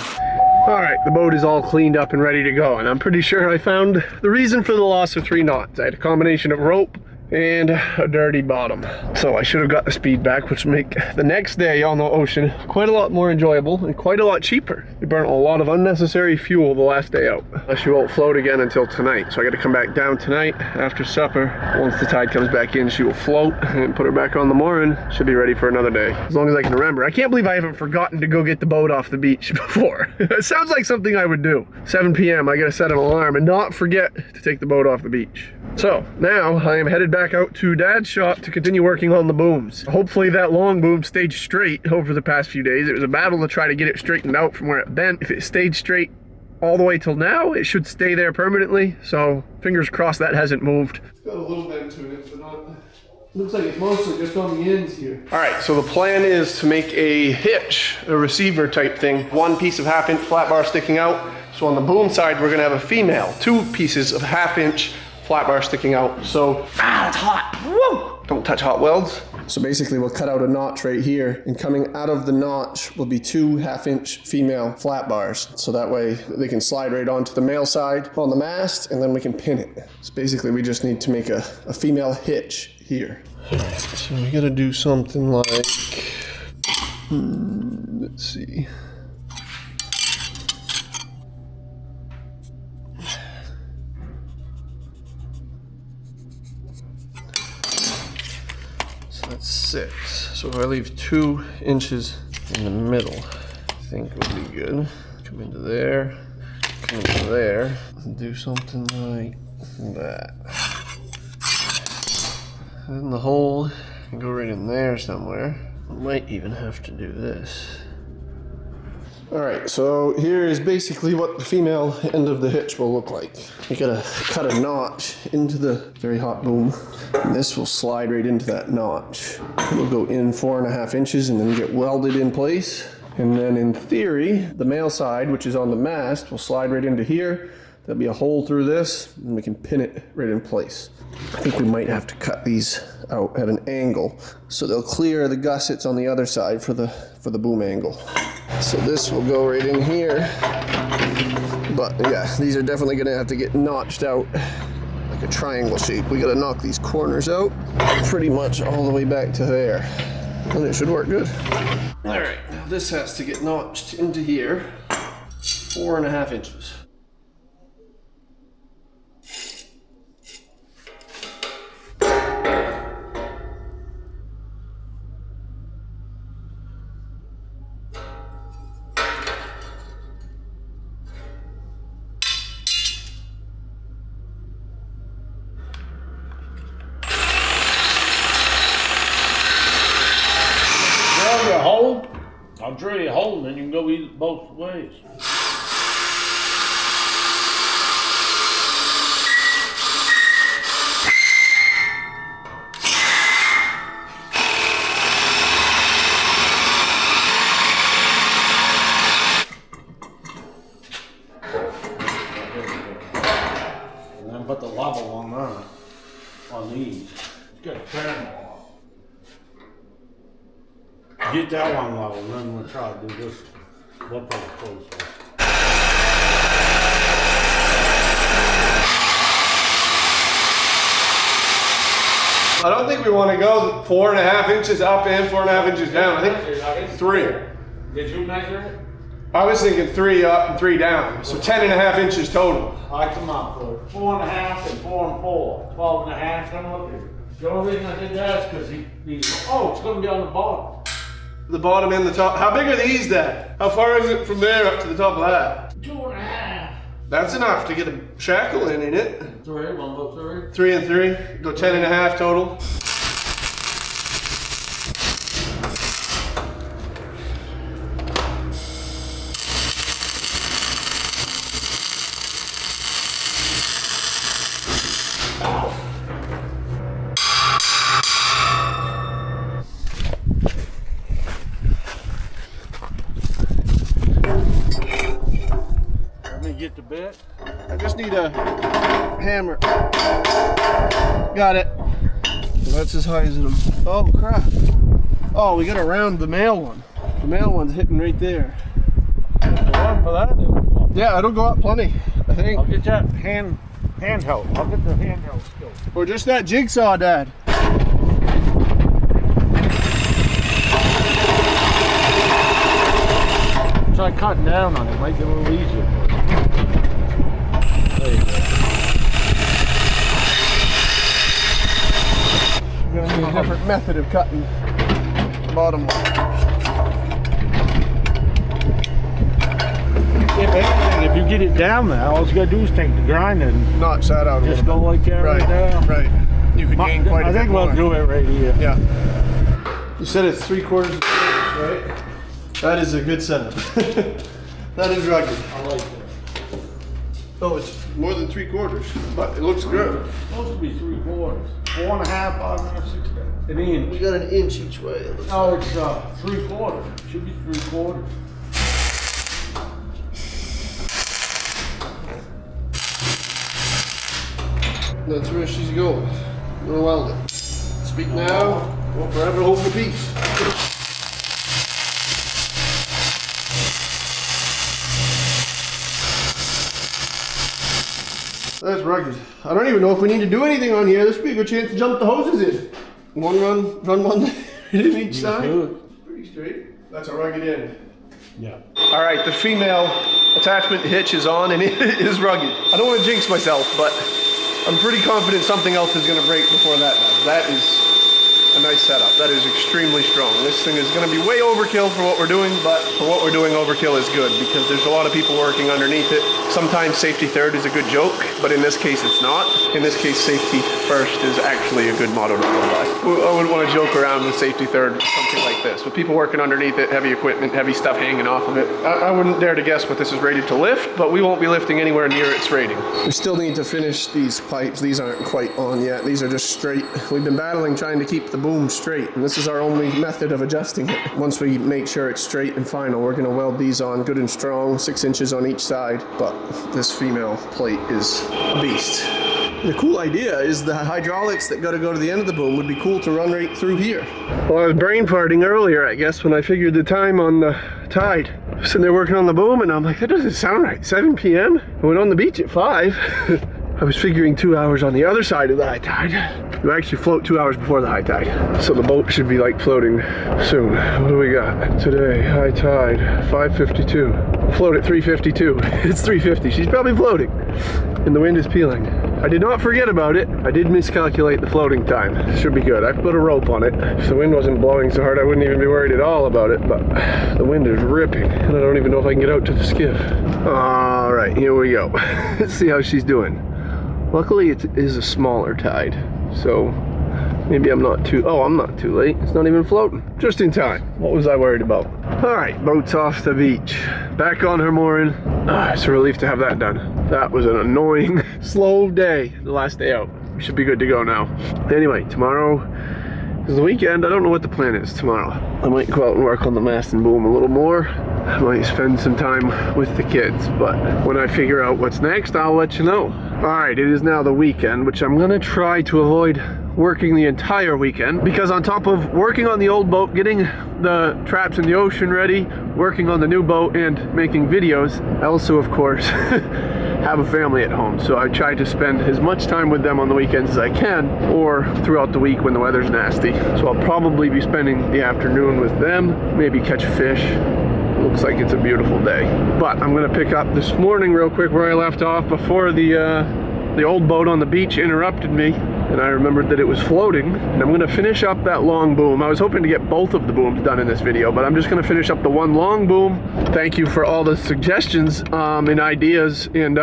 All right, the boat is all cleaned up and ready to go, and I'm pretty sure I found the reason for the loss of 3 knots. I had a combination of rope and a dirty bottom. So I should have got the speed back, which would make the next day on the ocean quite a lot more enjoyable and quite a lot cheaper. We burnt a lot of unnecessary fuel the last day out. She won't float again until tonight, so I got to come back down tonight after supper. Once the tide comes back in, she will float and put her back on the mooring. Should be ready for another day, as long as I can remember. I can't believe I haven't forgotten to go get the boat off the beach before. It sounds like something I would do. 7 p.m. I got to set an alarm and not forget to take the boat off the beach. So now I am headed back out to Dad's shop to continue working on the booms. Hopefully that long boom stayed straight over the past few days. It was a battle to try to get it straightened out from where it bent. If it stayed straight all the way till now, it should stay there permanently. So fingers crossed that hasn't moved. It's got a little bend to it, but Looks like it's mostly just on the ends here. All right, so the plan is to make a hitch, a receiver type thing. One piece of 1/2 inch flat bar sticking out. So on the boom side, we're gonna have a female. 2 pieces of 1/2 inch flat bar sticking out. So, it's hot, woo! Don't touch hot welds. So basically we'll cut out a notch right here, and coming out of the notch will be 2 1/2 inch female flat bars. So that way they can slide right onto the male side on the mast, and then we can pin it. So basically we just need to make a female hitch here. All right, so we gotta do something like, let's see. That's 6. So if I leave 2 inches in the middle, I think would be good. Come into there, come into there, and do something like that. And the hole can go right in there somewhere. I might even have to do this. All right, so here is basically what the female end of the hitch will look like. You gotta cut a notch into the very hot boom, and this will slide right into that notch. It'll go in 4.5 inches and then get welded in place. And then in theory, the male side, which is on the mast, will slide right into here. There'll be a hole through this, and we can pin it right in place. I think we might have to cut these out at an angle, so they'll clear the gussets on the other side for the boom angle. So this will go right in here, but yeah, these are definitely gonna have to get notched out like a triangle shape. We gotta knock these corners out pretty much all the way back to there, and it should work good. All right, now this has to get notched into here, 4.5 inches. I'll drill you a hole, and you can go both ways. And then put the level on that, on these. Good. Get that one level, and then we'll try to do this. We'll put it close. I don't think we want to go 4.5 inches up and 4.5 inches down. I think 3. Did you measure it? I was thinking 3 up and 3 down, so 10.5 inches total. I come up with 4.5 and 4 and 4. 12.5, come up here. The only reason I did that is because it's going to be on the bottom. The bottom and the top. How big are these then? How far is it from there up to the top of that? 2.5. That's enough to get a shackle in, ain't it? 3, 1, 2, 3. 3 and 3. Go 10.5 total. Get the bit. I just need a hammer. Got it. That's as high as it'll. Oh crap. Oh, we gotta round the male one. The male one's hitting right there. One for that. Yeah, it'll go up plenty, I think. I'll get that handheld. I'll get the handheld still. Or just that jigsaw, Dad. Try cutting down on it. Might be a little easier. There you go. We're gonna need a different method of cutting the bottom one. If you get it down there, all you gotta do is take the grind and notch that out. Just go like that right down. Right. You can gain quite a bit more. I think we'll do it right here. Yeah. You said it's 3/4 inch, right? That is a good setup. That is rugged. I like that. Oh, it's more than 3/4, but it looks good. It's supposed to be 3/4. 4.5 by 6 an inch. We got an inch each way. It looks No, it's 3/4. Should be 3/4. That's where she's going. I'm gonna weld it. Speak now, or forever hold the peace. That's rugged. I don't even know if we need to do anything on here. This would be a good chance to jump the hoses in. One run one in each side. Pretty straight. That's a rugged end. Yeah. All right, the female attachment hitch is on and it is rugged. I don't want to jinx myself, but I'm pretty confident something else is going to break before that does. That is a nice setup. That is extremely strong. This thing is going to be way overkill for what we're doing, but for what we're doing, overkill is good because there's a lot of people working underneath it. Sometimes safety third is a good joke, but in this case it's not. In this case, safety first is actually a good motto to go by. I wouldn't want to joke around with safety third, something like this. With people working underneath it, heavy equipment, heavy stuff hanging off of it, I wouldn't dare to guess what this is rated to lift, but we won't be lifting anywhere near its rating. We still need to finish these pipes. These aren't quite on yet. These are just straight. We've been battling trying to keep the boom straight, and this is our only method of adjusting it. Once we make sure it's straight and final, we're going to weld these on good and strong, 6 inches on each side, but this female plate is a beast. The cool idea is the hydraulics that got to go to the end of the boom would be cool to run right through here. Well, I was brain farting earlier, I guess, when I figured the time on the tide. Sitting there working on the boom, and I'm like, that doesn't sound right. 7 p.m.? I went on the beach at 5. I was figuring 2 hours on the other side of the high tide. You actually float 2 hours before the high tide. So the boat should be like floating soon. What do we got? Today, high tide, 5:52. Float at 3:52. It's 3:50. She's probably floating. And the wind is peeling. I did not forget about it. I did miscalculate the floating time. Should be good. I put a rope on it. If the wind wasn't blowing so hard, I wouldn't even be worried at all about it, but the wind is ripping, and I don't even know if I can get out to the skiff. All right, here we go. Let's see how she's doing. Luckily, it is a smaller tide, so maybe I'm not too late. It's not even floating. Just in time. What was I worried about? All right, boat's off the beach. Back on her mooring. It's a relief to have that done. That was an annoying, slow day, the last day out. We should be good to go now. Anyway, tomorrow is the weekend. I don't know what the plan is tomorrow. I might go out and work on the mast and boom a little more. I might spend some time with the kids, but when I figure out what's next, I'll let you know. All right, it is now the weekend, which I'm gonna try to avoid working the entire weekend, because on top of working on the old boat, getting the traps in the ocean ready, working on the new boat, and making videos, I also, of course, have a family at home. So I try to spend as much time with them on the weekends as I can, or throughout the week when the weather's nasty. So I'll probably be spending the afternoon with them, maybe catch fish. Looks like it's a beautiful day. But I'm gonna pick up this morning real quick where I left off before the old boat on the beach interrupted me, and I remembered that it was floating. And I'm gonna finish up that long boom. I was hoping to get both of the booms done in this video, but I'm just gonna finish up the one long boom. Thank you for all the suggestions and ideas and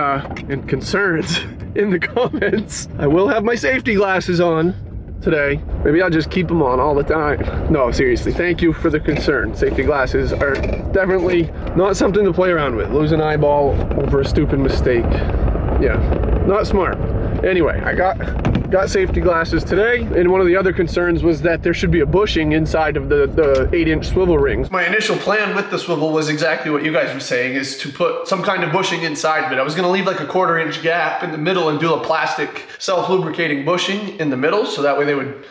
concerns in the comments. I will have my safety glasses on today. Maybe I'll just keep them on all the time. No, seriously, thank you for the concern. Safety glasses are definitely not something to play around with. Lose an eyeball over a stupid mistake. Yeah, not smart. Anyway, I got safety glasses today, and one of the other concerns was that there should be a bushing inside of the 8-inch swivel rings. My initial plan with the swivel was exactly what you guys were saying, is to put some kind of bushing inside of it. I was gonna leave like a 1/4-inch gap in the middle and do a plastic self-lubricating bushing in the middle, so that way they would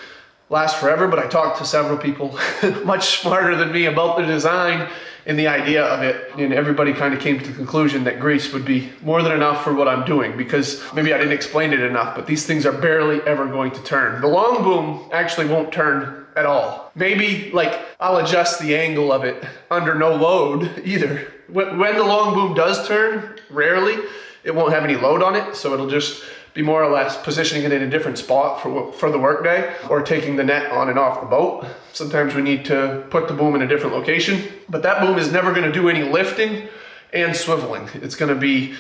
last forever. But I talked to several people much smarter than me about the design and the idea of it, and everybody kind of came to the conclusion that grease would be more than enough for what I'm doing, because maybe I didn't explain it enough, but these things are barely ever going to turn. The long boom actually won't turn at all. Maybe like I'll adjust the angle of it under no load either. When the long boom does turn, rarely, it won't have any load on it, so it'll just be more or less positioning it in a different spot for the workday, or taking the net on and off the boat. Sometimes we need to put the boom in a different location, but that boom is never gonna do any lifting and swiveling. It's gonna be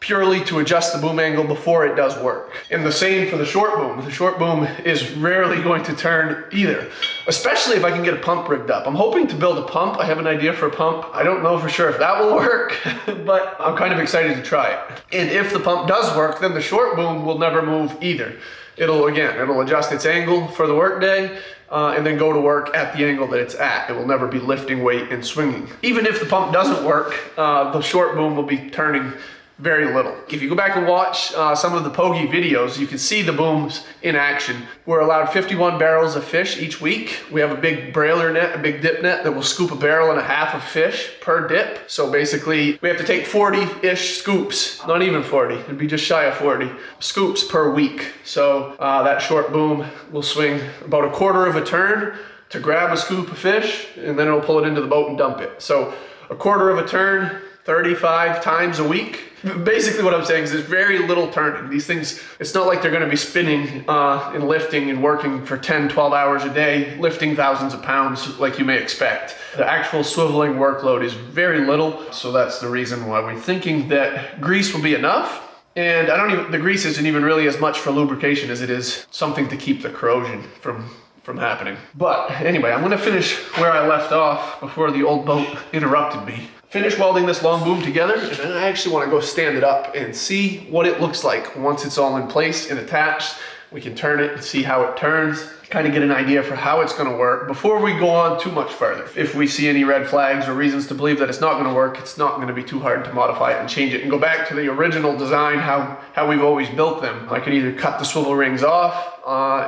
purely to adjust the boom angle before it does work. And the same for the short boom. The short boom is rarely going to turn either, especially if I can get a pump rigged up. I'm hoping to build a pump. I have an idea for a pump. I don't know for sure if that will work, but I'm kind of excited to try it. And if the pump does work, then the short boom will never move either. it'll adjust its angle for the workday and then go to work at the angle that it's at. It will never be lifting weight and swinging. Even if the pump doesn't work, the short boom will be turning very little. If you go back and watch some of the Pogie videos, you can see the booms in action. We're allowed 51 barrels of fish each week. We have a big brailer net, a big dip net that will scoop 1.5 barrels of fish per dip. So basically we have to take 40-ish scoops, not even 40, it'd be just shy of 40 scoops per week. So that short boom will swing about 1/4 of a turn to grab a scoop of fish, and then it'll pull it into the boat and dump it. So 1/4 of a turn, 35 times a week. Basically what I'm saying is there's very little turning. These things, it's not like they're gonna be spinning and lifting and working for 10, 12 hours a day, lifting thousands of pounds like you may expect. The actual swiveling workload is very little, so that's the reason why we're thinking that grease will be enough. And the grease isn't even really as much for lubrication as it is something to keep the corrosion from happening. But anyway, I'm gonna finish where I left off before the old boat interrupted me. Finish welding this long boom together, and then I actually want to go stand it up and see what it looks like once it's all in place and attached. We can turn it and see how it turns, kind of get an idea for how it's going to work before we go on too much further. If we see any red flags or reasons to believe that it's not going to work, it's not going to be too hard to modify it and change it and go back to the original design, how we've always built them. I could either cut the swivel rings off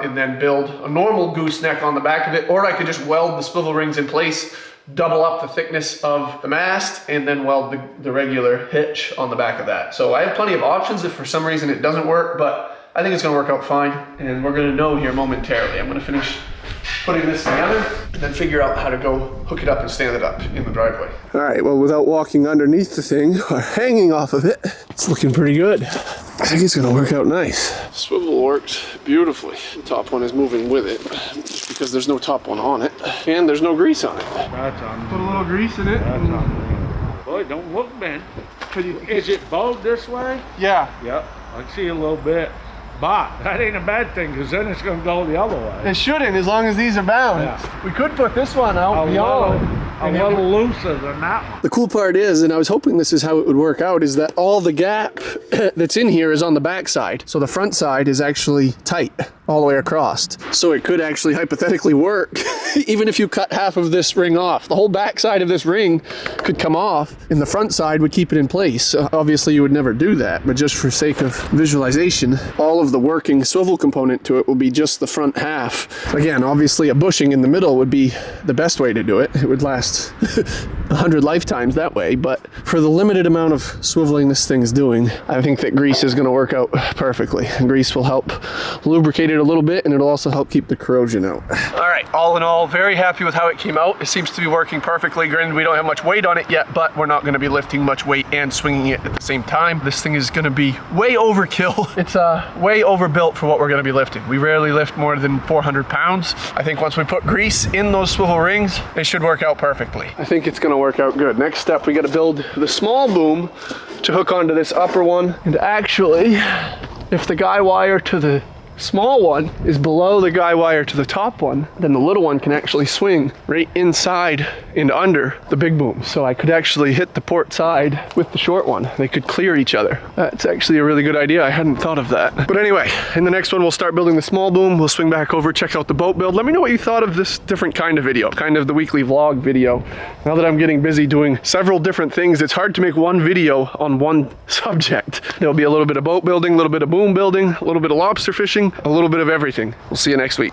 and then build a normal gooseneck on the back of it, or I could just weld the swivel rings in place, double up the thickness of the mast, and then weld the regular hitch on the back of that. So I have plenty of options if for some reason it doesn't work, but I think it's gonna work out fine, and we're gonna know here momentarily. I'm gonna finish putting this together and then figure out how to go hook it up and stand it up in the driveway. All right, well, without walking underneath the thing or hanging off of it, it's looking pretty good. I think it's gonna work out nice. Swivel works beautifully. The top one is moving with it, just because there's no top one on it, and there's no grease on it. That's on. Put a little grease in it. That's on. Boy, don't look bent. Is it bowed this way? Yeah. Yep, I can see a little bit. But that ain't a bad thing, because then it's going to go the other way. It shouldn't, as long as these are bound. Yeah. We could put this one out beyond. A little looser than that one. The cool part is, and I was hoping this is how it would work out, is that all the gap that's in here is on the back side. So the front side is actually tight all the way across. So it could actually hypothetically work even if you cut half of this ring off. The whole back side of this ring could come off and the front side would keep it in place. Obviously you would never do that, but just for sake of visualization, all of the working swivel component to it will be just the front half. Again, obviously a bushing in the middle would be the best way to do it. It would last 100 lifetimes that way, but for the limited amount of swiveling this thing's doing, I think that grease is going to work out perfectly. And grease will help lubricate it a little bit, and it'll also help keep the corrosion out. All right, all in all, very happy with how it came out. It seems to be working perfectly. Granted, we don't have much weight on it yet, but we're not going to be lifting much weight and swinging it at the same time. This thing is going to be way overkill. It's way overbuilt for what we're going to be lifting. We rarely lift more than 400 pounds. I think once we put grease in those swivel rings, they should work out perfectly. I think it's going to work out good. Next step, we got to build the small boom to hook onto this upper one. And actually, if the guy wire to the small one is below the guy wire to the top one, then the little one can actually swing right inside and under the big boom. So I could actually hit the port side with the short one. They could clear each other. That's actually a really good idea. I hadn't thought of that. But anyway, in the next one, we'll start building the small boom. We'll swing back over, check out the boat build. Let me know what you thought of this different kind of video, kind of the weekly vlog video. Now that I'm getting busy doing several different things, it's hard to make one video on one subject. There'll be a little bit of boat building, a little bit of boom building, a little bit of lobster fishing, a little bit of everything. We'll see you next week.